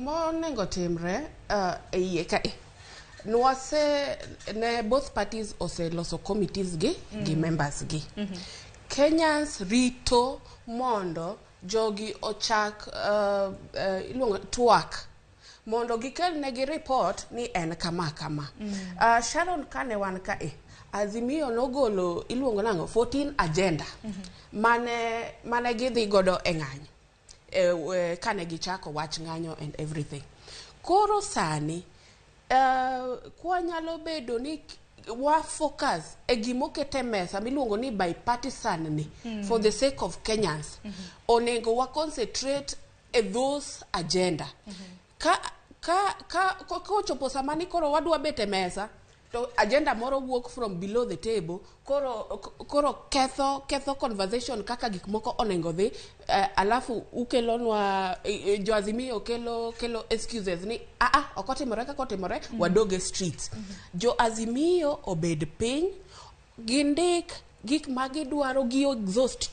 gimo nengo timre iye kae. Nwase ne both parties loso committees gi members gi. Kenyans rito mondo jogi ochak iluongo twak mondo gikel negi report ni en kama. Sharon kane wan kae Azimio nogolo iluongo nango 14 agenda mane gidhi godo e ng'anyo kane gichako wach ng'anyo and everything. Koro sani kwa nyalo bedo ni wa focus e gimokete mesa miluongo ni bipartisan ni for the sake of Kenyans. Onego wa concentrate e those agenda. Ka chopo samani koro wadwa bete mesa to agenda moro walk from below the table koro ketho conversation kaka gik moko onengo dhi alafu ukelonwa jo Azimio kelo excuses ni okotimore kakotimore wadoge streets. Jo Azimio obed piny gindik gik magidwaro gi exhaust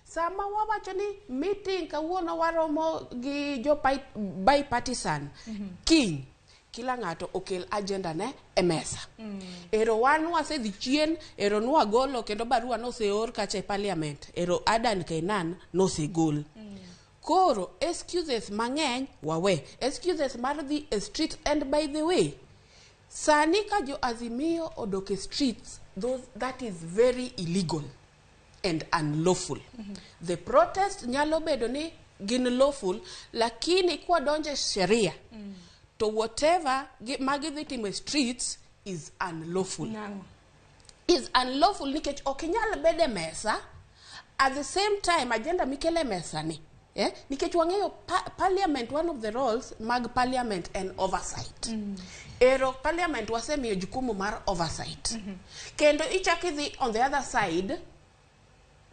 sama wawacho ni meeting kawuono waromo gi jo bipartisan kiny kila ng'ato okel agenda ne e mesa. Ero wan wasedhi chien, ero nwa golo kendo barua noseor kacha e parliament, ero Adan Kainan nosegol. Koro excuses mang'eny wawe, excuses mar the street. And by the way, sani ka jo Azimio odoke streets, that is very illegal and unlawful. The protest nyalo bedo ni gin lawful, lakini kwa donje sheria to whatever magidhi timo streets is unlawful. Is unlawful nikech okinyal bede mesa at the same time agenda mikele mesa ni. Nikech wang'eyo parliament, one of the roles mag parliament and oversight. Ero parliament wasemiyo jukumu mar oversight. Kendo ichakidhi on the other side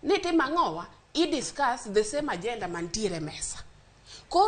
niti mang'owa discuss the same agenda mantiere mesa. Koro